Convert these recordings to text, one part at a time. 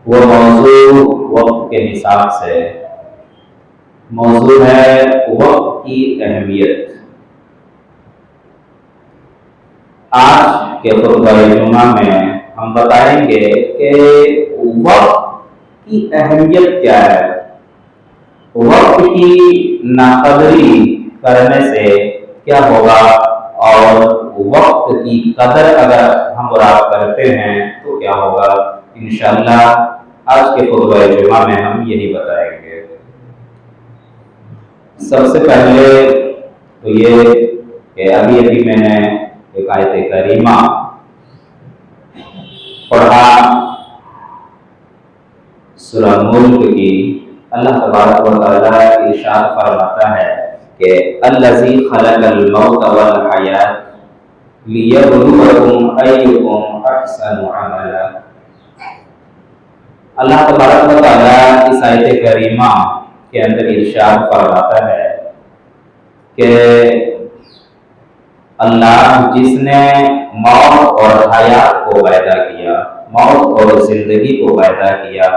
وہ موضوع وقت کے حساب سے موضوع ہے وقت کی اہمیت۔ آج کے خطبہ جمعہ میں ہم بتائیں گے کہ وقت کی اہمیت کیا ہے، وقت کی ناقدری کرنے سے کیا ہوگا، اور وقت کی قدر اگر ہم اور آپ کرتے ہیں تو کیا ہوگا۔ انشاءاللہ آج کے خطبہ جمعہ میں ہم یہی بتائیں گے۔ سب سے پہلے تو یہ کہ ابھی میں نے ایک آیت کریمہ پڑھا سورہ ملک کی۔ اللہ تبارک و تعالیٰ ارشاد فرماتا ہے کہ الذی خلق الموت والحیات لیبلوکم ایکم احسن عملا۔ اللہ تبارک و تعالیٰ اس آیت کریمہ کے اندر ارشاد فرماتا ہے کہ اللہ جس نے موت اور حیات کو پیدا کیا، موت اور زندگی کو پیدا کیا،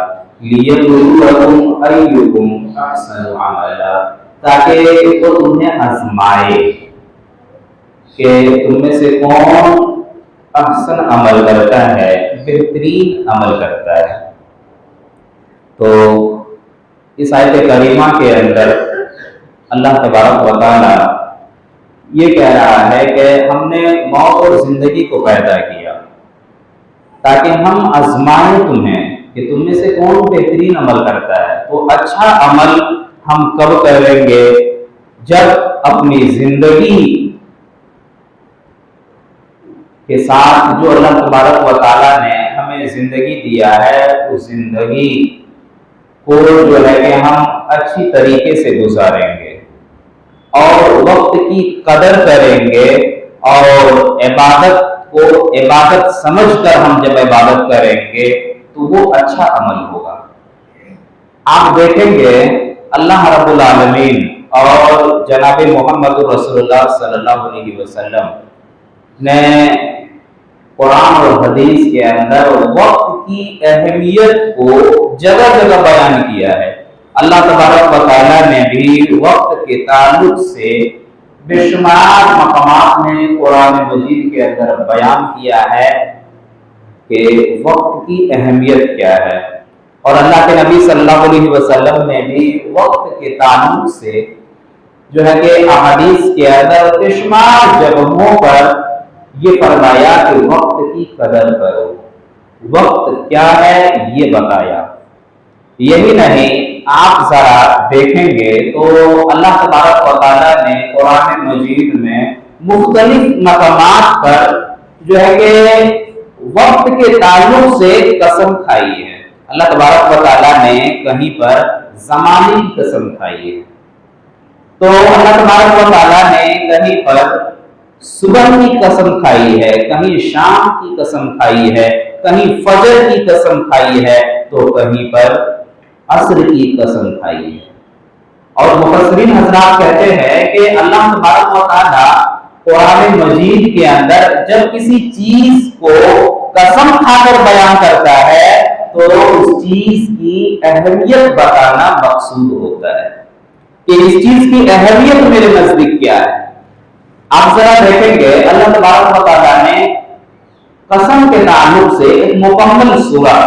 لیبلوکم ایکم احسن عملا، تاکہ وہ تمہیں آزمائے کہ تم میں سے کون احسن عمل کرتا ہے، بہترین عمل کرتا ہے۔ تو اس آیت کریمہ کے اندر اللہ تبارک و تعالیٰ یہ کہہ رہا ہے کہ ہم نے موت اور زندگی کو پیدا کیا تاکہ ہم آزمائیں تمہیں کہ تم میں سے کون بہترین عمل کرتا ہے۔ تو اچھا عمل ہم کب کریں گے؟ جب اپنی زندگی کے ساتھ جو اللہ تبارک و تعالیٰ نے ہمیں زندگی دیا ہے اس زندگی کو جو ہے کہ ہم اچھی طریقے سے گزاریں گے اور وقت کی قدر کریں گے، اور عبادت کو عبادت سمجھ کر ہم جب عبادت کریں گے تو وہ اچھا عمل ہوگا۔ آپ دیکھیں گے اللہ رب العالمین اور جناب محمد رسول اللہ صلی اللہ علیہ وسلم نے قرآن اور حدیث کے اندر وقت کی اہمیت کو جگہ جگہ بیان کیا ہے۔ اللہ تبارک و تعالیٰ نے بھی وقت کے تعلق سے بے شمار مقامات میں قرآن مجید کے اندر بیان کیا ہے کہ وقت کی اہمیت کیا ہے، اور اللہ کے نبی صلی اللہ علیہ وسلم نے بھی وقت کے تعلق سے جو ہے کہ احادیث کے اندر بے شمار جگہوں پر یہ فرمایا کہ وقت کی قدر کرو، وقت کیا ہے یہ بتایا۔ یہی نہیں، آپ ذرا دیکھیں گے تو اللہ تبارک و تعالیٰ نے قرآن مجید میں مختلف مقامات پر جو ہے کہ وقت کے تعلق سے قسم کھائی ہے۔ اللہ تبارک و تعالیٰ نے کہیں پر زمانے کی قسم کھائی ہے، تو اللہ تبارک و تعالیٰ نے کہیں پر صبح کی قسم کھائی ہے، کہیں شام کی قسم کھائی ہے، کہیں فجر کی قسم کھائی ہے، تو کہیں پر عصر کی قسم کھائی ہے۔ اور مفسرین حضرات کہتے ہیں کہ اللہ تبارک و تعالیٰ قرآن مجید کے اندر جب کسی چیز کو قسم کھا کر بیان کرتا ہے تو اس چیز کی اہمیت بتانا مقصود ہوتا ہے کہ اس چیز کی اہمیت میرے نزدیک کیا ہے۔ آپ ذرا دیکھیں گے اللہ تبارک و تعالیٰ نے قسم کے تعلق سے ایک مکمل سورہ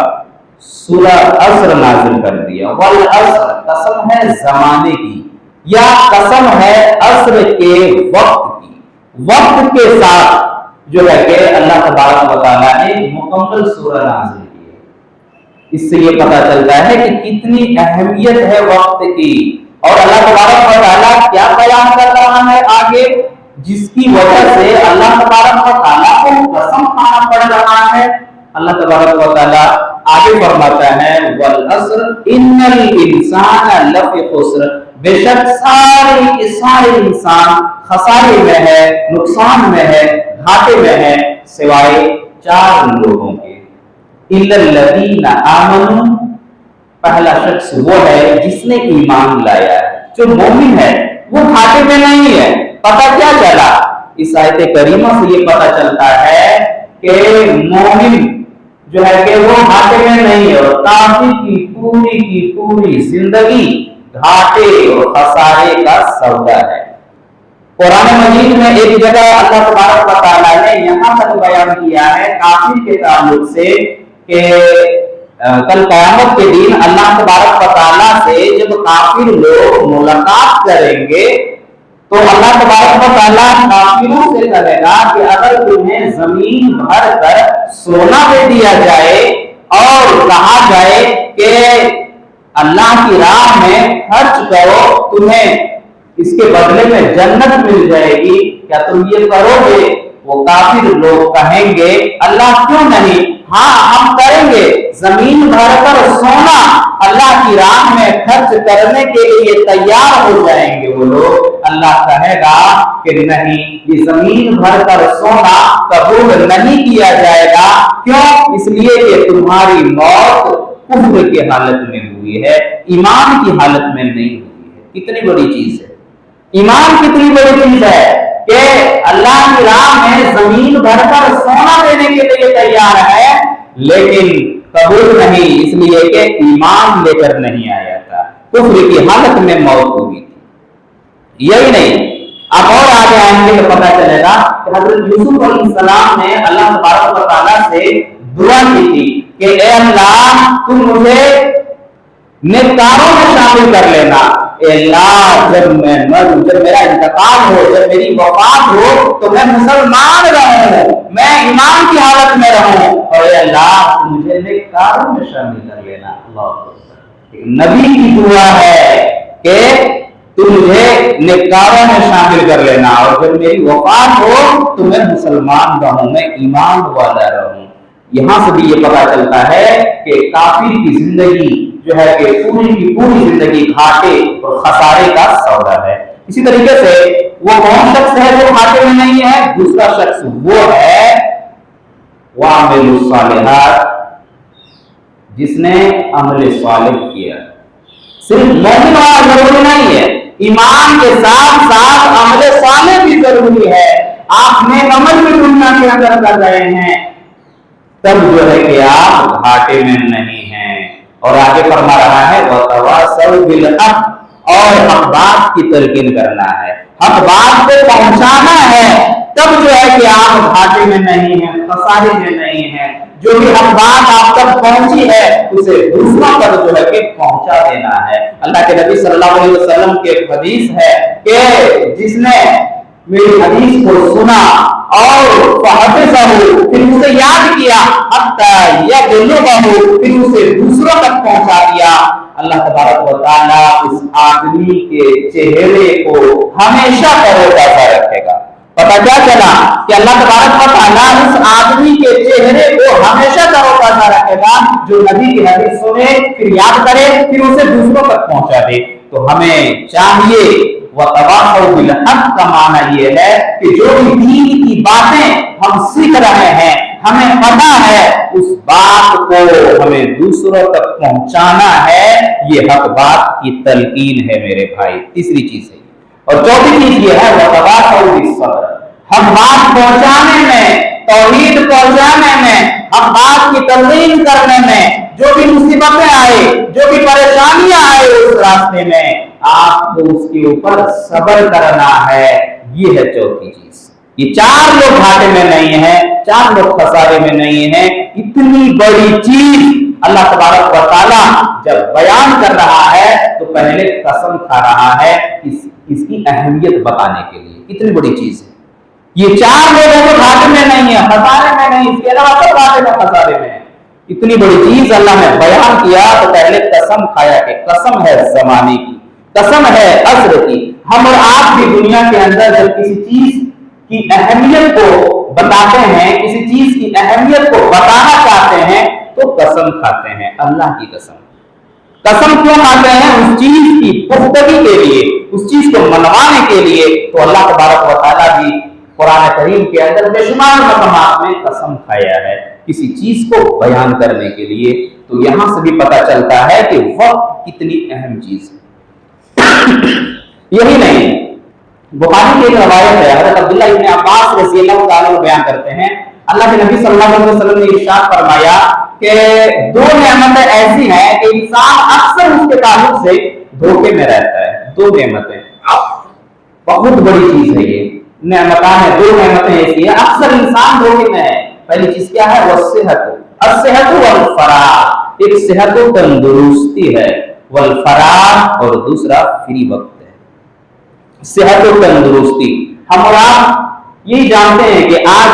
عصر نازل کر دیا۔ والعصر قسم ہے زمانے کی، یا قسم ہے عصر کے وقت کی، وقت کے ساتھ جو ہے کہ اللہ تبارک و تعالیٰ نے مکمل سورہ نازل کی۔ اس سے یہ پتہ چلتا ہے کہ کتنی اہمیت ہے وقت کی، اور اللہ تبارک و تعالیٰ کیا بیان کر رہا ہے آگے، جس کی وجہ سے اللہ تبارک و تعالیٰ کو قسم کھانا پڑ رہا ہے۔ اللہ تبارک و تعالیٰ آگے فرماتا ہے والعصر ان الانسان لفی خسر، بے شک سارے انسان خسارے میں ہے، نقصان میں ہے، گھاٹے میں ہے، سوائے 4 لوگوں کے۔ الا الذین آمنوا، پہلا شخص وہ ہے جس نے ایمان لایا ہے، جو مومن ہے وہ گھاٹے میں نہیں ہے۔ پتہ کیا چلا؟ اس آیت کریمہ سے یہ پتہ چلتا ہے کہ مومن جو ہے کہ وہ گھاٹے میں نہیں ہے، اور کافر کی پوری زندگی گھاٹے اور خسارے کا سودا ہے۔ قرآن مجید میں ایک جگہ اللہ تبارک و تعالیٰ نے یہاں تک بیان کیا ہے کافر کے تعلق سے کہ کل قیامت کے دن اللہ تبارک و تعالیٰ سے جب کافر لوگ ملاقات کریں گے تو اللہ تبارک و تعالیٰ کافروں سے کہے گا کہ اگر تمہیں زمین بھر کر سونا دے دیا جائے اور کہا جائے کہ اللہ کی راہ میں خرچ کرو، تمہیں اس کے بدلے میں جنت مل جائے گی، کیا تم یہ کرو گے؟ وہ کافر لوگ کہیں گے اللہ کیوں نہیں، ہاں ہم کریں گے، زمین بھر کر سونا اللہ کی راہ میں خرچ کرنے کے لیے تیار ہو جائیں گے وہ لوگ۔ اللہ کہے گا کہ نہیں، یہ زمین بھر کر سونا قبول نہیں کیا جائے گا، کیوں؟ اس لیے کہ تمہاری موت کفر کی حالت میں ہوئی ہے، ایمان کی حالت میں نہیں ہوئی ہے۔ کتنی بڑی چیز ہے ایمان، کتنی بڑی چیز ہے کہ اللہ کی راہ میں زمین بھر کر سونا دینے کے لیے تیار ہے، لیکن قبول نہیں، اس لیے کہ ایمان لے کر نہیں آیا تھا، کفر کی حالت میں موت ہوئی تھی۔ یہی نہیں، اب اور آگے آئیں گے تو پتہ چلے گا کہ حضرت یوسف علیہ السلام نے اللہ تبارک و تعالیٰ سے دعا کی تھی کہ اے اللہ تم مجھے نیکاروں میں شامل کر لینا، اے اللہ جب میں مروں، جب میرا انتقال ہو، جب میری وفات ہو تو میں مسلمان رہوں، میں ایمان کی حالت میں رہوں، اور اے اللہ مجھے نیکاروں میں شامل کر لینا۔ اللہ نبی کی دعا ہے کہ تم مجھے نیکاروں میں شامل کر لینا، اور جب میری وفات ہو تو میں مسلمان رہوں، میں ایمان والا رہوں۔ یہاں سے بھی یہ پتہ چلتا ہے کہ کافر کی زندگی جو ہے کہ پوری کی پوری زندگی گھاٹے اور خسارے کا سودا ہے۔ اسی طریقے سے وہ کون شخص ہے جو گھاٹے میں نہیں ہے؟ دوسرا شخص وہ ہے وَعَمِلُوا الصَّالِحَاتِ، جس نے عمل صالح کیا۔ صرف مومن ہونا ضروری نہیں ہے، ایمان کے ساتھ ساتھ عمل صالح بھی ضروری ہے۔ آپ نیک عمل بھی دنیا کے اندر کر رہے ہیں تب جو ہے کہ آپ گھاٹے میں نہیں ہیں۔ اور آگے فرما رہا ہے وَتَوَاصَوْا بِالْحَقِّ، اور حق بات کی تلقین کرنا ہے، حق بات کو پہنچانا ہے، تب جو ہے کہ آپ گھاٹے میں نہیں ہیں، خسارے میں نہیں ہیں۔ جو بھی حق بات آپ تک پہنچی ہے اسے دوسروں تک جو ہے کہ پہنچا دینا ہے۔ اللہ کے نبی صلی اللہ علیہ وسلم کے حدیث ہے کہ جس نے میری حدیث کو سنا اور فحفظہ، پھر اسے یاد کیا، حتی یبلغہ، پھر اسے دوسروں تک پہنچا دیا، اللہ تبارک و تعالیٰ اس آدمی کے چہرے کو ہمیشہ تروتازہ رکھے گا۔ پتہ کیا چلا کہ اللہ تبارک و تعالیٰ اس آدمی کے چہرے کو ہمیشہ تروتازہ رکھے گا جو نبی کی حدیث سنے، پھر یاد کرے، پھر اسے دوسروں تک پہنچا دے۔ تو ہمیں چاہیے وَتَوَاصَوْا بِالْحَقِّ کا معنی یہ ہے کہ جو بھی دین کی باتیں ہم سیکھ رہے ہیں، ہمیں پتہ ہے اس بات کو ہمیں دوسروں تک پہنچانا ہے، یہ حق بات کی تلقین ہے میرے بھائی۔ تیسری چیز ہے، اور چوتھی چیز یہ ہے وَتَوَاصَوْا بِالصَّبْرِ، حق بات پہنچانے میں، توحید پہنچانے میں، حق بات کی تلقین کرنے میں، جو بھی مصیبتیں آئے، جو بھی پریشانیاں آئے اس راستے میں، آپ کو اس کے اوپر صبر کرنا ہے۔ یہ ہے چوتھی چیز۔ یہ چار لوگ گھاٹے میں نہیں ہیں، چار لوگ خسارے میں نہیں ہیں۔ اتنی بڑی چیز اللہ تبارک و تعالیٰ جب بیان کر رہا ہے تو پہلے قسم کھا رہا ہے اس کی اہمیت بتانے کے لیے۔ کتنی بڑی چیز ہے یہ، چار لوگوں کو گھاٹے میں نہیں ہے، خسارے میں نہیں، اس کے علاوہ سب گھاٹے میں خسارے میں ہے۔ اتنی بڑی چیز اللہ نے بیان کیا تو پہلے قسم کھایا کہ قسم ہے زمانے کی، قسم ہے عصر کی۔ ہم اور آپ بھی دنیا کے اندر جب کسی چیز کی اہمیت کو بتاتے ہیں، کسی چیز کی اہمیت کو بتانا چاہتے ہیں تو قسم کھاتے ہیں، اللہ کی قسم۔ قسم کیوں کھاتے ہیں؟ اس چیز کی پختگی کے لیے، اس چیز کو منوانے کے لیے۔ تو اللہ تبارک و تعالیٰ بھی قرآن کریم کے اندر بے شمار مقامات میں قسم کھایا ہے کسی چیز کو بیان کرنے کے لیے۔ تو یہاں سے بھی پتہ چلتا ہے کہ وقت کتنی اہم چیز ہے۔ یہی نہیں، بخاری کی ایک روایت ہے، حضرت عبداللہ ابن عباس رضی اللہ تعالیٰ عنہ بیان کرتے ہیں अल्लाह के नबी सल्लल्लाहु अलैहि वसल्लम ने इरशाद फरमाया कि दो नेमतें ऐसी हैं कि इंसान अक्सर उसके ताल्लुक से धोखे में रहता है। दो नेमतें, बहुत बड़ी चीज है ये नेमतान है, दो नेमतें ऐसी है अक्सर इंसान धोखे में है। पहली चीज क्या है? वो सेहत वल फराग, एक सेहत और तंदुरुस्ती है, वल फराग और दूसरा फ्री वक्त है। सेहत और तंदुरुस्ती, हम और आप यही जानते हैं कि आज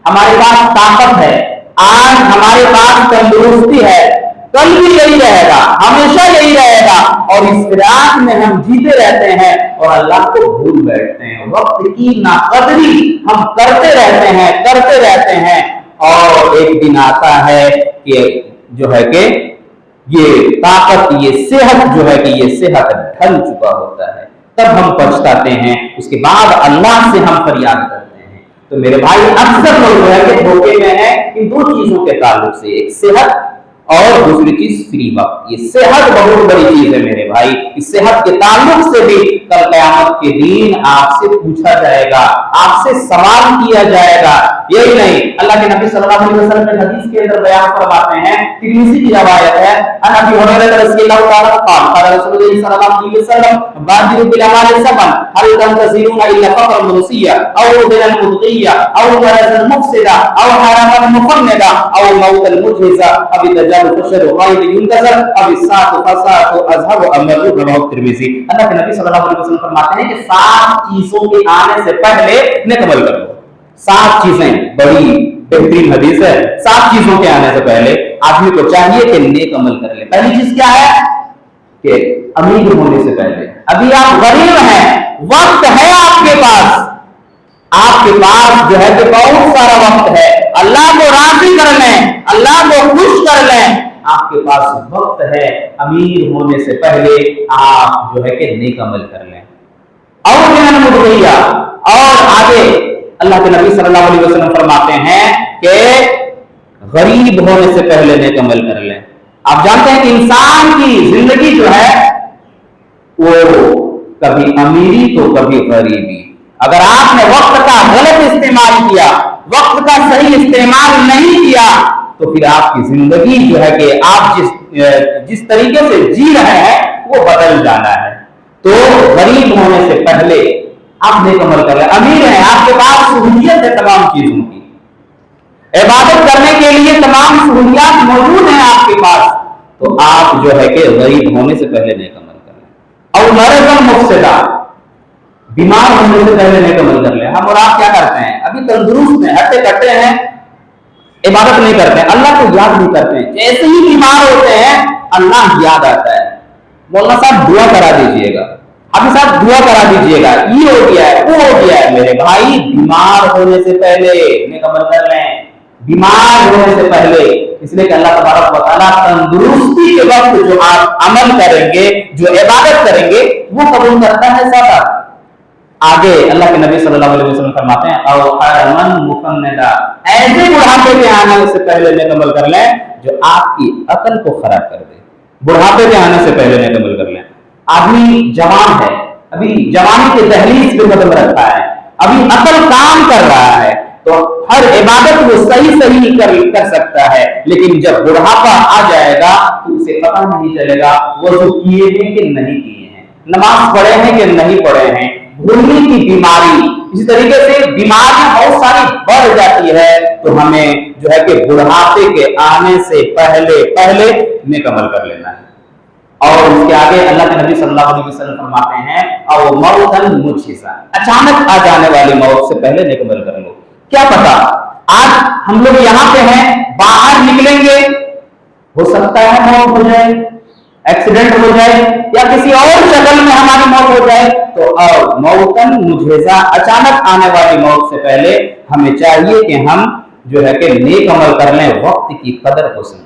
हमारे पास ताकत है, आज हमारे पास तंदुरुस्ती है, कल भी यही रहेगा, हमेशा यही रहेगा, और इस फिराक में हम जीते रहते हैं और अल्लाह को भूल बैठते हैं। वक्त की नाकदरी हम करते रहते हैं और एक दिन आता है कि जो है कि ये ताकत, ये सेहत जो है कि ये सेहत ढल चुका होता है, तब हम पछताते हैं, उसके बाद अल्लाह से हम फरियाद करते हैं। तो मेरे भाई अक्सर लोग जो है कि धोखे में है इन दो चीजों के ताल्लुक से, एक सेहत और दूसरी चीज फ्री वक्त। ये सेहत बहुत बड़ी चीज है मेरे भाई, इस सेहत के ताल्लुक से भी कल क़यामत के दिन आपसे पूछा जाएगा, आपसे सवाल किया जाएगा। यही नहीं, अल्लाह के नबी सल्लल्लाहु अलैहि वसल्लम ने हदीस के अंदर बयान फरमाते हैं, तिरमिज़ी की रवायत है, अन अबी हुरैरा रज़ियल्लाहु ताला क़ाल क़ाल रसूलुल्लाह सल्लल्लाहु अलैहि वसल्लम बादिरु बिल अमाल सबन हल तंतज़िरुना इल्ला फ़क़र मुनसिया औ दिलन मुदगिया औ गरज़न मुफसिदा औ हरामन मुफन्नदा औ मौतल मुजहिजा अबी दज्जाल फशर क़ाइद युंतज़र अबी सात फसात अज़हब अमरु रवाहु तिरमिज़ी। अल्लाह के नबी सल्लल्लाहु अलैहि वसल्लम फरमाते हैं कि 7 चीजों के आने से पहले नेक अमल करो। 7 चीजें, बड़ी बेहतरीन हदीस है। 7 चीजों के आने से पहले आदमी को चाहिए कि नेक अमल कर ले। पहली चीज क्या है कि अमीर होने से पहले, अभी आप गरीब हैं, वक्त है आपके पास जो है कि बहुत सारा वक्त है, अल्लाह को राजी कर लें, अल्लाह को खुश कर लें, आपके पास वक्त है। अमीर होने से पहले आप जो है कि नेक अमल कर लें। और आगे अल्लाह के नबी सल्लल्लाहु अलैहि वसल्लम फरमाते हैं कि गरीब होने से पहले नेक अमल कर लें। आप जानते हैं कि इंसान की जिंदगी जो है वो कभी अमीरी तो कभी गरीबी। अगर आपने वक्त का गलत इस्तेमाल किया, वक्त का सही इस्तेमाल नहीं किया, तो फिर आपकी जिंदगी जो है कि आप जिस तरीके से जी रहे हैं वो बदल जाना है। तो गरीब होने से पहले आप नेक अमल कर रहे हैं। अमीर हैं, आपके पास सहूलियत है तमाम चीजों की, इबादत करने के लिए तमाम सहूलियत मौजूद हैं आपके पास, तो आप जो है कि गरीब होने से पहले नेक अमल कर लें। और मरज़न मुफसिदा, बीमार होने से पहले नेक अमल कर लें। हम और आप क्या करते हैं? अभी तंदुरुस्त हैं, हट्टे कट्टे हैं, इबादत नहीं करते हैं, अल्लाह को याद नहीं करते हैं। जैसे ही बीमार होते हैं अल्लाह याद आता है, मौलाना साहब दुआ करा दीजिएगा, हाफिज़ साहब दुआ करा दीजिएगा, ये हो गया है, वो हो गया है। मेरे भाई बीमार होने से पहले नेक अमल कर लें, बीमार होने से पहले। इसलिए कि अल्लाह तबारक व तआला तंदुरुस्ती के वक्त जो आप अमल करेंगे, जो इबादत करेंगे, वो कबूल करता है ज्यादा। आगे अल्लाह के नबी सल्लल्लाहु अलैहि वसल्लम फरमाते हैं औ हरमन मुफन्नदा, ऐसे बुढ़ापे के आने से पहले नेक अमल कर लें जो आपकी अकल को खराब कर दे। बुढ़ापे के आने से पहले नेक अमल कर लें। आदमी जवान है, अभी जवानी के दहलीज पे कदम रखा है, अभी अकल काम कर रहा है, तो हर इबादत वो सही कर सकता है, लेकिन जब बुढ़ापा आ जाएगा तो उसे पता नहीं चलेगा वो जो किए हैं कि नहीं किए हैं, नमाज पढ़े हैं कि नहीं पढ़े हैं, भूलने की बीमारी, इसी तरीके से बीमारियां बहुत सारी बढ़ जाती है। तो हमें जो है कि बुढ़ापे के आने से पहले नेक अमल कर लेना है। और उसके आगे अल्लाह के नबी सल्लल्लाहु अलैहि वसल्लम फरमाते हैं और मौतन मुजहिसा, अचानक आ जाने वाली मौत से पहले नेक अमल कर लो। क्या पता आज हम लोग यहाँ पे हैं, बाहर निकलेंगे, हो सकता है मौत हो जाए, एक्सीडेंट हो जाए या किसी और शक्ल में हमारी मौत हो जाए। तो मौतन मुजहिसा, अचानक आने वाली मौत से पहले हमें चाहिए कि हम जो है कि नेक अमल कर लें, वक्त की कदर को समझें।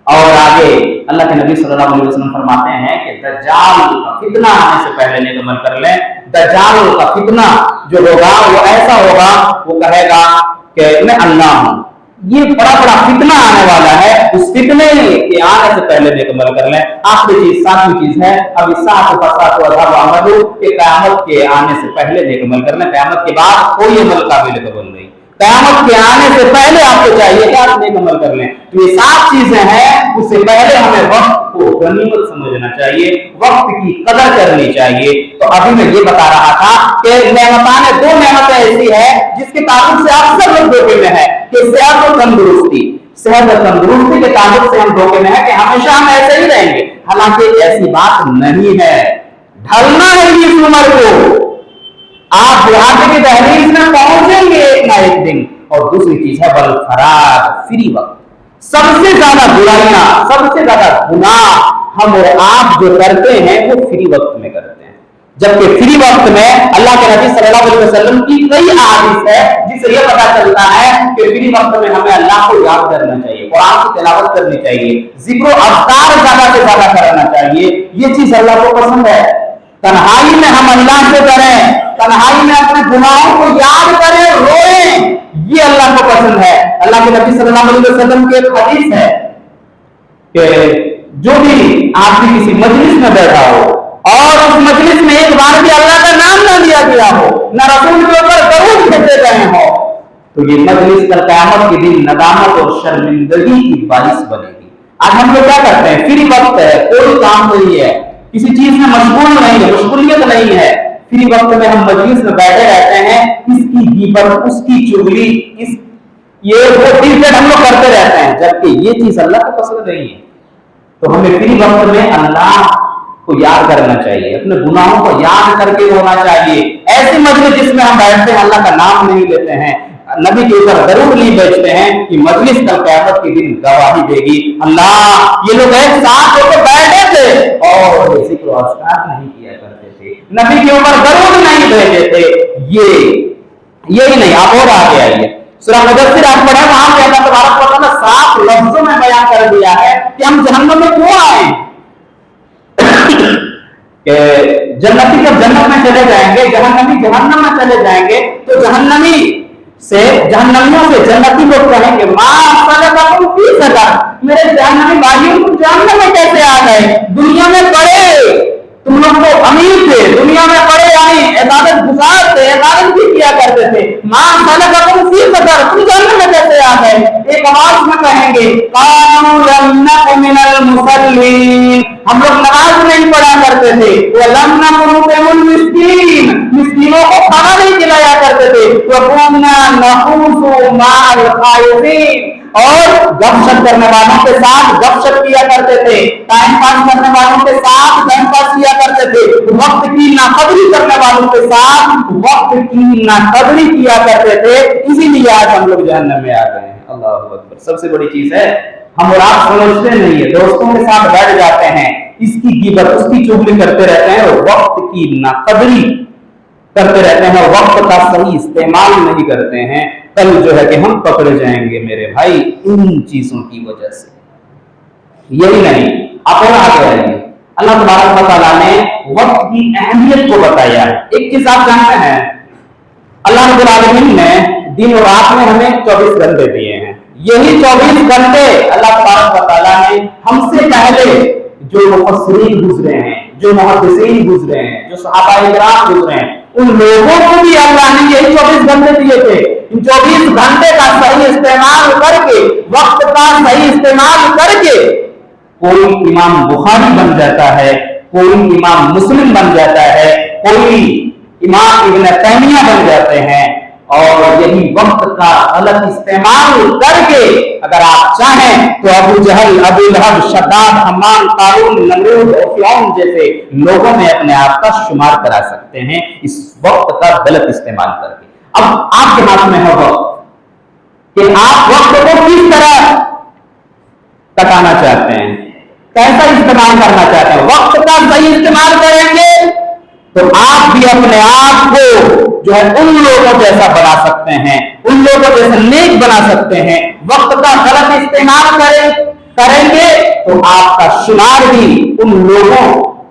और आगे अल्लाह के नबी सल्लल्लाहु अलैहि वसल्लम फरमाते हैं कि दज्जाल का फितना आने से पहले नेक अमल कर लें। दज्जाल का फितना जो होगा वो ऐसा होगा, वो कहेगा कि मैं अल्लाह हूं। ये बड़ा फितना आने वाला है, उस फितने के आने से पहले नेक अमल कर लें। आखिरी चीज, 7वीं चीज है अभी क़यामत के आने से पहले नेक अमल करना। क़यामत के बाद कोई अमल काबिल कबूल नहीं, क़यामत के आने से पहले आपको चाहिए कि आप नेक अमल कर लें। तो ये 7 चीजें हैं, उससे पहले हमें वक्त को गनीमत समझना चाहिए, वक्त की कदर करनी चाहिए। तो अभी मैं ये बता रहा था कि नेमताने 2 नेमतें ऐसी है जिसके ताल्लुक से आप सब लोग धोखे में है कि सेहत और तंदुरुस्ती। सेहत और तंदुरुस्ती के ताल्लुक से हम धोखे में है कि हमेशा हम ऐसे ही रहेंगे, हालांकि ऐसी बात नहीं है। ढलना है इस उम्र को, आप बुढ़ापे की दहलीज में पहुंचेंगे एक ना एक दिन। और दूसरी चीज है बल फराग, फ्री वक्त। सबसे ज्यादा बुराइयां, सबसे ज्यादा गुनाह हम और आप जो करते हैं वो फ्री वक्त में करते हैं, जबकि फ्री वक्त में अल्लाह के नबी सल्लल्लाहु अलैहि वसल्लम की कई अहादीस है जिससे यह पता चलता है कि फ्री वक्त में हमें अल्लाह को याद करना चाहिए, कुरान की तिलावत करनी चाहिए, जिक्र अज़कार ज्यादा से ज्यादा करना चाहिए। ये चीज अल्लाह को पसंद है। तन्हाई में हम अल्लाह से डरें, तन्हाई में अपने गुनाहों को याद करें, रोएं, ये अल्लाह को पसंद है। अल्लाह के नबी सल्लल्लाहु अलैहि वसल्लम की एक हदीस है कि जो भी आदमी किसी मजलिस में बैठा हो और उस मजलिस में एक बार भी अल्लाह का नाम ना लिया गया हो, न रसूल के ऊपर दरूद भेजे गए हो, तो ये मजलिस कल क़यामत के दिन नदामत और शर्मिंदगी की बारिश बनेगी। आज हम लोग क्या करते हैं, फ्री वक्त है, कोई काम नहीं है, किसी चीज में मशगूल नहीं है, मशगूलियत नहीं है, फ्री वक्त में हम मजलिस में बैठे रहते हैं, इसकी गीबत, उसकी चुगली, इस ये वो डिबेट हम लोग करते रहते हैं, जबकि ये चीज अल्लाह को पसंद नहीं है। तो हमें फ्री वक्त में अल्लाह को याद करना चाहिए, अपने गुनाहों को याद करके रोना चाहिए। ऐसी मजलिस जिसमें हम बैठते हैं अल्लाह का नाम नहीं लेते हैं, नबी के ऊपर दरूद नहीं भेजते हैं, कि मजलिस कल क़यामत के दिन गवाही देगी। अल्लाह ये लोग एक साथ होकर बैठे थे और जिक्र और अज़कार नहीं किया करते थे, नबी के ऊपर दरूद नहीं भेजे थे। यही नहीं, आप और आगे आइए, सूरह मुदस्सिर आप पढ़े, वहां पे अल्लाह तबारक व तआला 7 लफ्जों में बयान कर दिया है कि हम जहन्नम में क्यों आए। जन्नती जब जन्नत में चले जाएंगे, जहन्नमी जहन्नम में चले जाएंगे, तो जहन्नमियों से जन्नती लोग कहेंगे मां सलककुम फी सक़र, मेरे जहन्नमी भाइयों तुम जहन्नम में कैसे आ गए? दुनिया में पड़े तुम लोग तो अमीर थे, दुनिया में पड़े यानी इबादत गुजार थे, इबादत भी किया करते थे, मां सलककुम फी सक़र, तुम जहन्नम में कैसे आ गए? एक आवाज में कहेंगे क़ालू लम नकु मिनल मुसल्लीन, हम लोग नमाज नहीं पढ़ा करते थे, वलम नकु नुतिमुल मिस्कीन, मिस्कीनों को खाना नहीं खिलाया करते थे, वकुन्ना नखूसु माल खाइफीन, और गपशप करने वालों के साथ गपशप किया करते थे, टाइम पास करने वालों के साथ टाइम पास किया करते थे, वक्त की नाकदरी करने वालों के साथ वक्त की नाकदरी किया करते थे, इसीलिए आज हम लोग जहन्नम में आ गए हैं। अल्लाहू अकबर। सबसे बड़ी चीज है हम और आप समझते नहीं है, दोस्तों के साथ बैठ जाते हैं, इसकी गिबत उसकी चुगली करते रहते हैं और वक्त की नाकदरी करते रहते हैं, वक्त का सही इस्तेमाल नहीं करते हैं। कल जो है कि हम पकड़े जाएंगे मेरे भाई इन चीजों की वजह से। यही नहीं, आप और आगे आइए, अल्लाह तबारक व तआला ने वक्त की अहमियत को बताया है। एक चीज आप जानते हैं, अल्लाह रब्बुल आलमीन ने दिन और रात में हमें 24 घंटे दिए हैं। यही 24 घंटे अल्लाह तबारक व तआला ने हमसे पहले जो मुफस्सिरीन गुजरे हैं, जो मुहद्दिसीन गुजरे हैं, जो सहाबाए किराम गुजरे हैं, उन लोगों को भी अल्लाह ने यही 24 घंटे दिए थे। इन 24 घंटे का सही इस्तेमाल करके, वक्त का सही इस्तेमाल करके कोई इमाम बुखारी बन जाता है, कोई इमाम मुस्लिम बन जाता है, कोई इमाम इब्न तैमिया बन जाते हैं। और यही वक्त का गलत इस्तेमाल करके अगर आप चाहें तो अबू जहल, अबू लहब, शद्दाद, हम्मान, कारून, नमरूद और फिरौन जैसे लोगों में अपने आप का शुमार करा सकते हैं इस वक्त का गलत इस्तेमाल करके। अब आपके हाथ में है वक्त कि आप वक्त को किस तरह कटाना चाहते हैं, कैसा इस्तेमाल करना चाहते हैं। वक्त का सही इस्तेमाल करेंगे तो आप भी अपने आप को जो है उन लोगों जैसा बना सकते हैं, उन लोगों जैसे नेक बना सकते हैं। वक्त का गलत इस्तेमाल करेंगे तो आपका शुमार भी उन लोगों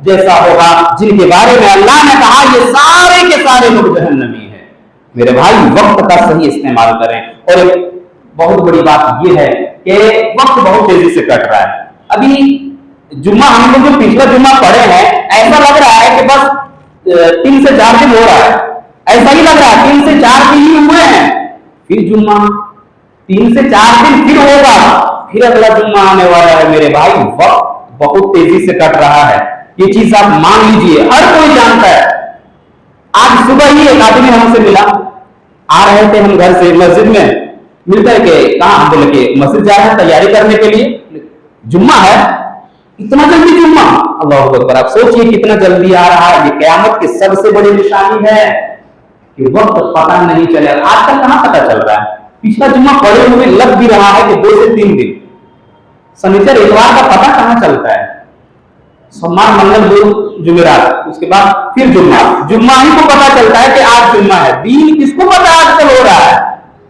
जैसा होगा जिनके बारे में अल्लाह ने कहा ये सारे के सारे लोग जहन्नमी हैं। मेरे भाई वक्त का सही इस्तेमाल करें। और एक बहुत बड़ी बात यह है कि वक्त बहुत तेजी से कट रहा है। अभी जुम्मा हम लोग जो पिछला जुम्मा पढ़े हैं, ऐसा लग रहा है कि बस 3 से 4 दिन हो रहा है, ऐसा ही लग रहा है 3 से 4 दिन ही हुए हैं। फिर जुम्मा, 3 से 4 दिन फिर होगा, फिर अगला जुम्मा आने वाला है। मेरे भाई वक्त बहुत तेजी से कट रहा है, ये चीज आप मान लीजिए, हर कोई जानता है। आज सुबह ही एक आदमी हमसे मिला, आ रहे थे हम घर से मस्जिद में, मिलकर के कहा, हम बोले कि मस्जिद जा रहे हैं तैयारी करने के लिए, जुम्मा है, इतना जल्दी जुम्मा, अल्लाह अकबर। आप सोचिए कितना जल्दी आ रहा है। ये क़यामत की सबसे बड़ी निशानी है कि वक्त पता नहीं चलेगा। आजकल कहां पता चल रहा है, पिछला जुम्मा पड़े हुए लग भी रहा है कि 2 से 3 दिन, शनिचर इतवार का पता कहां चलता है, सोमवार मंगल बुध जुमेरात, उसके बाद फिर जुम्मा, जुम्मा ही को पता चलता है कि आज जुम्मा है। दिन किसको पता आजकल हो रहा है,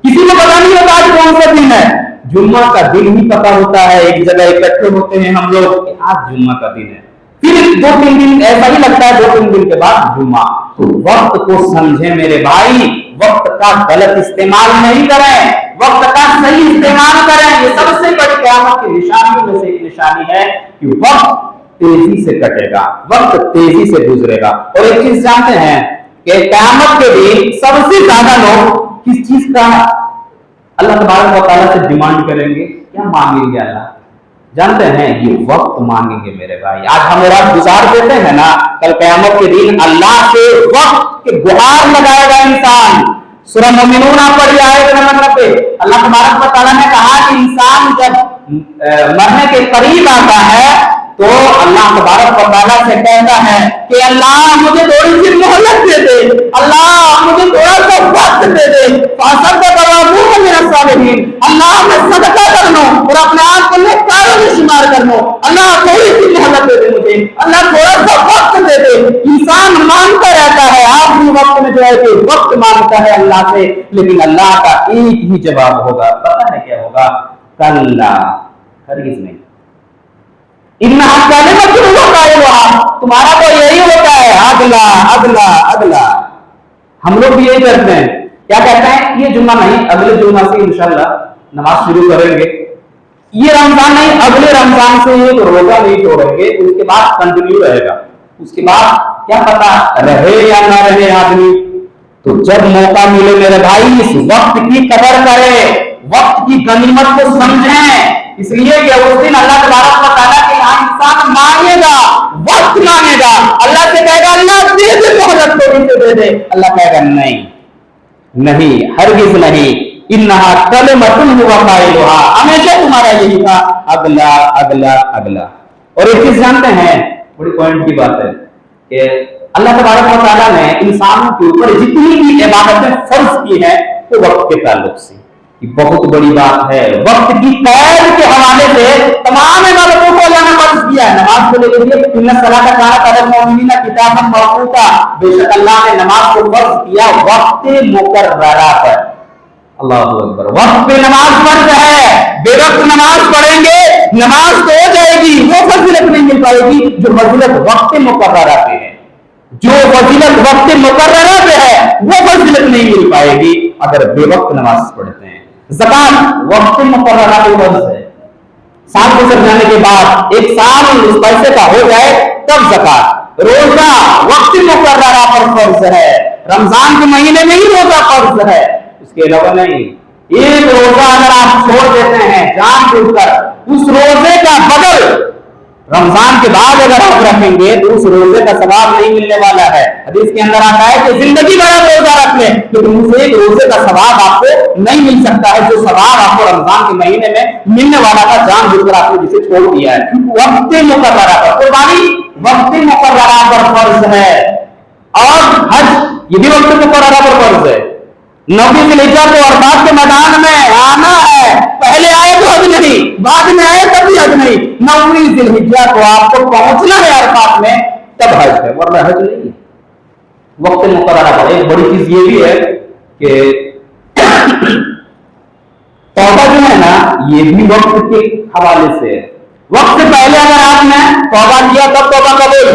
किसी को पता नहीं होता आज कौन सा दिन है। जुम्मा का दिन ही पता होता है, एक जगह इकट्ठे होते हैं हम लोग कि आज जुम्मा का दिन है, फिर 2-3 दिन ऐसा ही लगता है, 2-3 दिन के बाद जुम्मा। तो वक्त को समझे मेरे भाई, वक्त का गलत इस्तेमाल नहीं करें, वक्त का सही इस्तेमाल करें। ये सबसे बड़ी क़यामत की निशानियों में से एक निशानी है कि वक्त तेजी से कटेगा, वक्त तेजी से गुजरेगा। और एक चीज जानते हैं कि क़यामत के दिन सबसे ज्यादा लोग किस चीज का अल्लाह तबारक व तआला से डिमांड करेंगे, क्या मांगेंगे अल्लाह, जानते हैं? ये वक्त मांगेंगे मेरे भाई। आज हम रात गुजार देते हैं ना, कल क़यामत के दिन अल्लाह से वक्त के गुहार लगाएगा इंसान। सूरह मोमिनून आप पढ़िए आयत नंबर 90, अल्लाह तबारक व तआला ने कहा कि इंसान जब मरने के करीब आता है तो अल्लाह तबारक व तआला से कहता है कि अल्लाह मुझे थोड़ी सी मोहलत दे दे, अल्लाह मुझे थोड़ा सा वक्त दे दे, अल्लाह मैं सदका कर लूं और अपने आप को नेककारों में शुमार कर लूं, अल्लाह थोड़ी सी मोहलत दे दे मुझे, अल्लाह थोड़ा सा वक्त दे दे। इंसान मांगता रहता है, आखिरी वक्त में जो है कि वक्त मांगता है अल्लाह से, लेकिन अल्लाह का एक ही जवाब होगा, पता है क्या होगा? कल्ला, हरगिज़ नहीं, तुम्हारा तो यही होता है, अगला अगला अगला। हम लोग भी यही करते हैं, क्या कहते हैं? ये जुम्मा नहीं, अगले जुम्मा से इंशाल्लाह नमाज शुरू करेंगे, ये रमजान नहीं, अगले रमजान से ये रोजा नहीं छोड़ेंगे, उसके बाद कंटिन्यू रहेगा, उसके बाद क्या पता रहे या ना रहे आदमी। तो जब मौका मिले मेरे भाई, इस वक्त की कदर करें, वक्त की गनीमत को समझें। इसलिए कि उस दिन अल्लाह तबारक व तआला के यहाँ इंसान मांगेगा, वक्त मांगेगा, अल्लाह से कहेगा अल्लाह दे दे मोहलत, थोड़ी सी दे दे, अल्लाह कहेगा नहीं नहीं, हरगिज़ नहीं, इन्नहा कलिमतुन हुवा क़ाइलुहा, हमेशा तुम्हारा यही था, अगला अगला अगला। और एक चीज जानते हैं, बड़ी पॉइंट की बात है कि अल्लाह तबारक व तआला ने इंसानों के ऊपर जितनी भी इबादतें फर्ज की है वो वक्त के ताल्लुक से, बहुत बड़ी बात है। वक्त की कैद के हवाले से तमाम इबादतों को अल्लाह ने फर्ज किया है। नमाज को लेकर के इन्ना सलात कानत अलल मुमिनीना किताबन मौक़ूता, बेशक अल्लाह ने नमाज को फर्ज किया वक्त मुकर्ररा पर। अल्लाहु अकबर, वक्त पे नमाज फर्ज है, बेवक्त नमाज पढ़ेंगे नमाज तो हो जाएगी, वो फजीलत नहीं मिल पाएगी जो फजीलत वक्त मुकर्ररा पे है, जो फजीलत वक्त मुकर्ररा पे है वो फजीलत नहीं मिल पाएगी अगर बेवक्त नमाज पढ़ते हैं। ज़कात वक्त मुकर्ररा पे फर्ज है, साल गुजर जाने के बाद 1 साल उस पैसे का हो जाए तब ज़कात। रोजा वक्त मुकर्ररा पर फर्ज है, रमजान के महीने में ही रोजा फर्ज है, उसके अलावा नहीं। एक रोजा अगर आप छोड़ देते हैं जानबूझकर, उस रोजे का बदल रमजान के बाद अगर आप रखेंगे तो उस रोजे का सवाब नहीं मिलने वाला है। हदीस के अंदर आता है कि जिंदगी भर आप रोजा रख लें लेकिन उस एक रोजे का सवाब आपको नहीं मिल सकता है जो सवाब आपको रमजान के महीने में मिलने वाला था, जानबूझकर आपने जिसे छोड़ दिया है। वक्त मुकर्ररा पर कुर्बानी वक्त मुकर्ररा पर फर्ज है, और हज ये भी वक्त मुकर्ररा पर फर्ज है। 9 ज़िलहिज्जा को अरफात के मैदान में आना है, पहले आए तो हज नहीं, बाद में आए तब भी हज नहीं। 9 ज़िलहिज्जा को आपको पहुंचना है अरफात में, तब हज है, वरना हज नहीं। वक्त मुकर्ररा पर एक बड़ी चीज ये भी है कि तौबा जो है ना, ये भी वक्त के हवाले से है। वक्त से पहले अगर आपने तौबा किया तब तौबा कबूल,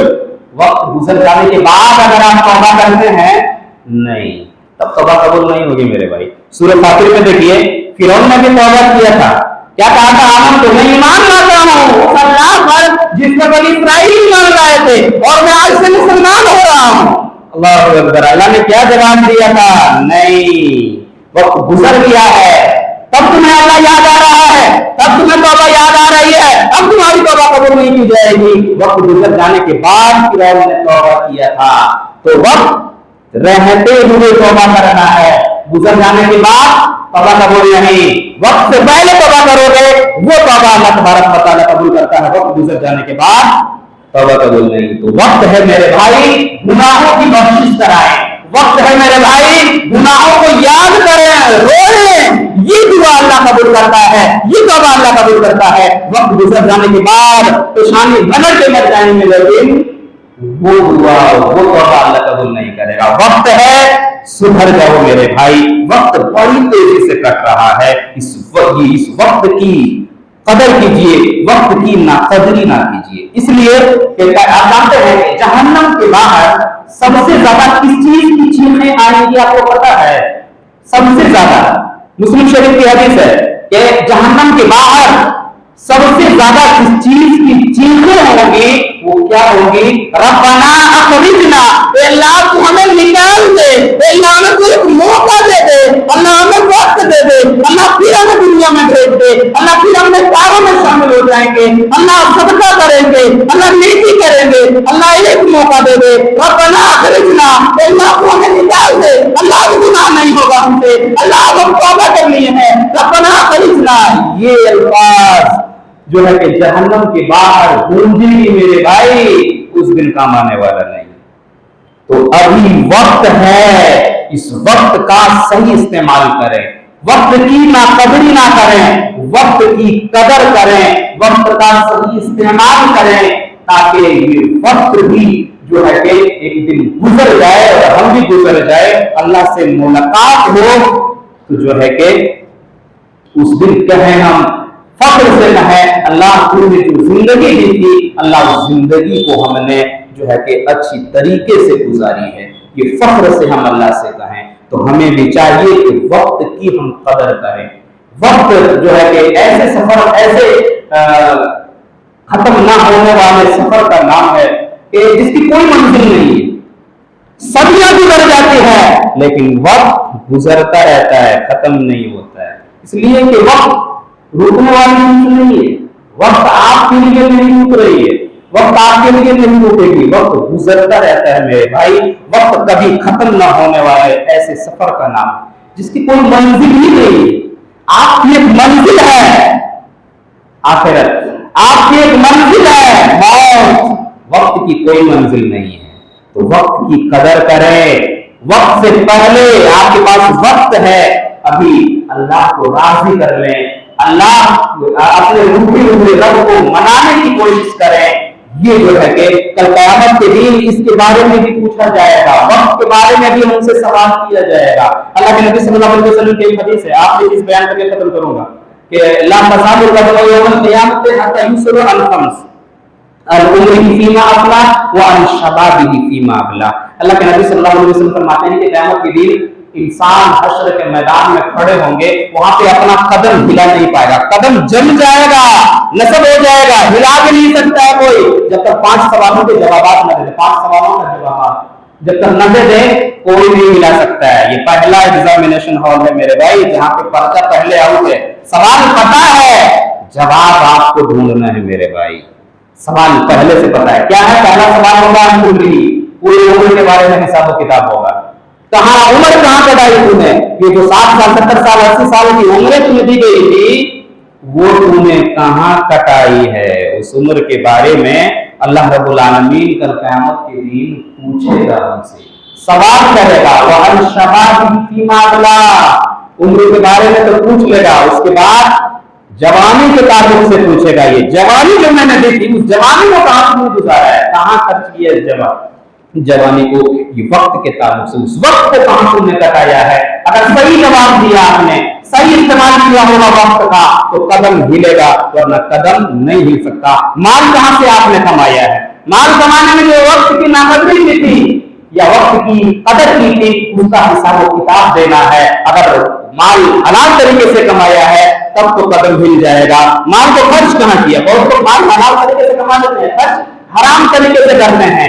वक्त गुजर जाने के बाद अगर आप तौबा करते हैं नहीं, तब तौबा कबूल नहीं होगी मेरे भाई। सूरह फातिर में देखिए, फिरौन ने भी तौबा किया था, क्या कहा था? आमन तो मैं ईमान लाता हूँ उस अल्लाह पर जिसमें बनी इस्राएल ईमान लाए थे और मैं आज से मुसलमान हो रहा हूँ। अल्लाह अकबर। अल्लाह ने क्या जवाब दिया था? नहीं, वक्त गुजर गया है, तब तुम्हें अल्लाह याद आ रहा है, तब तुम्हें तौबा याद आ रही है, अब तुम्हारी तौबा कबूल नहीं की जाएगी। वक्त गुजर जाने के बाद फिरौन ने तौबा किया था, तो वक्त रहते हुए तौबा करना है, गुजर जाने के बाद तौबा कबूल नहीं। वक्त से पहले तौबा करोगे वो तौबा अल्लाह तबारक व तआला कबूल करता है, वक्त गुजर जाने के बाद तौबा कबूल नहीं। तो वक्त है मेरे भाई गुनाहों की बख्शिश कराएं, वक्त है मेरे भाई गुनाहों को याद करें, रोएं, ये दुआ अल्लाह कबूल करता है, ये तौबा अल्लाह कबूल करता है। वक्त गुजर जाने के बाद पेशानी भनक के मर जाएंगे, लेकिन वो दुआ वो तौबा अल्लाह कबूल नहीं करेगा। वक्त है सुधर जाओ मेरे भाई, वक्त बड़ी तेजी से कट रहा है, इस वक्त की कदर कीजिए, वक्त की नाकदरी ना कीजिए। इसलिए आप जानते हैं कि जहन्नम के बाहर सबसे ज्यादा किस चीज की चीखें आएंगी आपको पता है? सबसे ज्यादा मुस्लिम शरीफ की हदीस है कि जहन्नम के बाहर सबसे ज्यादा किस चीज की चीखें होंगी, वो क्या होगी? रब्बना अखरिजना, अल्लाह तू हमें निकाल दे, अल्लाह हमें कोई एक मौका दे दे, अल्लाह हमें वक्त दे दे, अल्लाह फिर हमें दुनिया में भेज दे, अल्लाह फिर हमने कारों में शामिल हो जाएंगे, अल्लाह सदका करेंगे, अल्लाह नेकी करेंगे, अल्लाह एक मौका दे दे। रब्बना अखरिजना, अल्लाह तू हमें निकाल दे, अल्लाह गुनाह नहीं होगा हमसे, अल्लाह हम तौबा कर लिए हैं, रब्बना अखरिजना। ये अल्फाज जो है कि जहन्नम के बाहर गूंजेगी मेरे भाई, उस दिन काम आने वाला नहीं। तो अभी वक्त है, इस वक्त का सही इस्तेमाल करें, वक्त की नाकदरी ना करें, वक्त की कदर करें, वक्त का सही इस्तेमाल करें, ताकि ये वक्त भी जो है कि एक दिन गुजर जाए और हम भी गुजर जाए, अल्लाह से मुलाकात हो, तो जो है कि उस दिन कहें हम फख्र से कहें, अल्लाह तूने जो जिंदगी दी थी, अल्लाह उस जिंदगी को हमने जो है कि अच्छी तरीके से गुजारी है, ये फख्र से हम अल्लाह से कहें। तो हमें भी चाहिए कि वक्त की हम कदर करें। वक्त जो है कि ऐसे सफर, ऐसे खत्म ना होने वाले सफर का नाम है कि जिसकी कोई मंजिल नहीं है, सदियां गुजर जाती है लेकिन वक्त गुजरता रहता है, खत्म नहीं होता है। इसलिए कि वक्त रुकने वाली चीज नहीं है, वक्त आपके लिए नहीं रुक रही है, वक्त आपके लिए नहीं रुकेगी, वक्त गुजरता रहता है मेरे भाई। वक्त कभी खत्म न होने वाले ऐसे सफर का नाम जिसकी कोई मंजिल ही नहीं है। आपकी एक मंजिल है आखिरत, आपकी एक मंजिल है मौत, वक्त की कोई मंजिल नहीं है। तो वक्त की कदर करें, वक्त से पहले आपके पास वक्त है, अभी अल्लाह को राजी कर लें, अल्लाह अपने रूठे रब को मनाने की कोशिश करें। ये जो है कि कल क़यामत के दिन इसके बारे में भी पूछा जाएगा, वक्त के बारे में भी हमसे सवाल किया जाएगा। अल्लाह के नबी सल्लल्लाहु अलैहि वसल्लम की हदीस है, आपने इस बयान करके खत्म करूंगा कि ला मसालुल रजल यौमल क़यामत हत्ता युसलु अल खम्स अल-उम्री फीमा अफला व अन शबाबिही फीमा अबला। अल्लाह के नबी सल्लल्लाहु अलैहि वसल्लम फरमाते हैं कि क़यामत के दिन इंसान हश्र के मैदान में खड़े होंगे, वहां पे अपना कदम हिला नहीं पाएगा, कदम जम जाएगा, नस्ब हो जाएगा, हिला भी नहीं सकता है कोई, जब तक 5 सवालों के जवाब न दे। 5 सवालों का जवाब जब तक न दे कोई नहीं हिला सकता है। ये पहला एग्जामिनेशन हॉल है मेरे भाई, जहाँ पे पर्चा पहले आउट है, सवाल पता है, जवाब आपको ढूंढना है मेरे भाई। सवाल पहले से पता है, क्या है? पहला सवाल होगा उम्र, पूरी उम्र के बारे में हिसाब किताब होगा। कहाँ उम्र कहाँ कटाई तूने? ये जो 60 साल 70 साल 80 साल की उम्र तुम्हें दी गई थी, वो तूने कहाँ कटाई है? उस उम्र के बारे में अल्लाह रब्बुल आलमीन कल क़यामत के दिन पूछेगा, हमसे सवाल करेगा। वह शबाब फीमा अबला, उम्र के बारे में तो पूछ लेगा, उसके बाद जवानी के ताल्लुक से पूछेगा। ये जवानी जो मैंने दी थी, उस जवानी को कहाँ तुमने गुजारा है, कहाँ खर्च किया इस जवानी को? ये वक्त के ताल्लुक से उस वक्त को कहां तुमने कटाया है? अगर सही जवाब दिया आपने, सही इस्तेमाल किया होगा वक्त का, तो कदम हिलेगा, वरना कदम नहीं हिल सकता। माल कहां से आपने कमाया है? माल कमाने में जो वक्त की नाकदरी की थी या वक्त की कदर की थी, उसका हिसाब किताब देना है। अगर माल हलाल तरीके से कमाया है तब तो कदम हिल जाएगा। माल को खर्च कहां किया? बहुत लोग माल हलाल तरीके से कमा लेते हैं, खर्च हराम तरीके से करते हैं।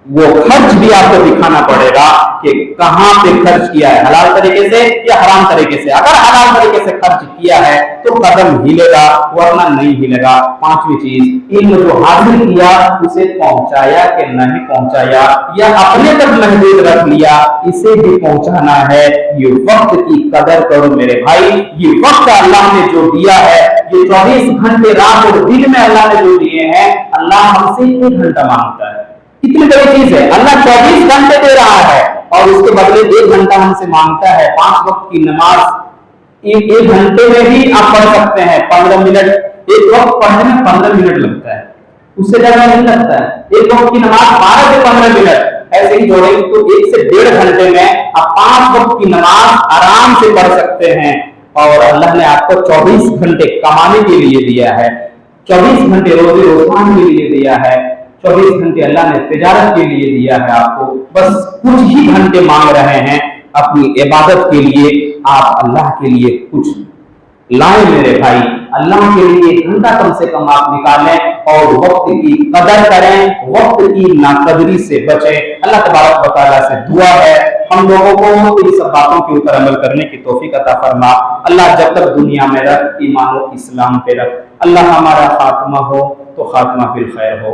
वो खर्च भी आपको दिखाना पड़ेगा कि कहां पे खर्च किया है, हलाल तरीके से या हराम तरीके से। अगर हलाल तरीके से खर्च किया है तो कदम हिलेगा, वरना नहीं हिलेगा। पांचवी चीज, इल्म जो हासिल किया उसे पहुंचाया कि नहीं पहुंचाया, या अपने तक महदूद रख लिया, इसे भी पहुंचाना है। ये वक्त की कदर करो मेरे भाई। ये वक्त अल्लाह ने जो दिया है, ये 24 घंटे रात और दिन में अल्लाह ने जो दिए हैं, अल्लाह हमसे 1 घंटा मांगता है। कितनी बड़ी चीज है, अल्लाह 24 घंटे दे रहा है और उसके बदले 1 घंटा हमसे मांगता है। 5 वक्त की नमाज 1 घंटे में भी आप पढ़ सकते हैं। 15 मिनट, एक वक्त पढ़ने में 15 मिनट लगता है, उससे ज्यादा नहीं लगता है। एक वक्त की नमाज 12 से 15 मिनट ऐसे ही जोड़ेंगे तो 1 से 1.5 घंटे में आप 5 वक्त की नमाज आराम से पढ़ सकते हैं। और अल्लाह ने आपको 24 घंटे कमाने के लिए दिया है, 24 घंटे रोजी रोजगार के लिए दिया है, 24 घंटे अल्लाह ने तिजारत के लिए दिया है आपको। बस कुछ ही घंटे मांग रहे हैं अपनी इबादत के लिए। आप अल्लाह के लिए कुछ लाएं मेरे भाई, अल्लाह के लिए 1 घंटा कम से कम आप निकालें और वक्त की कदर करें, वक्त की नाकदरी से बचें। अल्लाह तबारक व तआला से दुआ है हम लोगों को इन सब बातों के ऊपर अमल करने की तौफीक अता फरमा। अल्लाह जब तक दुनिया में रख, ईमान और इस्लाम पे रख। अल्लाह हमारा खात्मा हो तो खात्मा फिर खैर हो।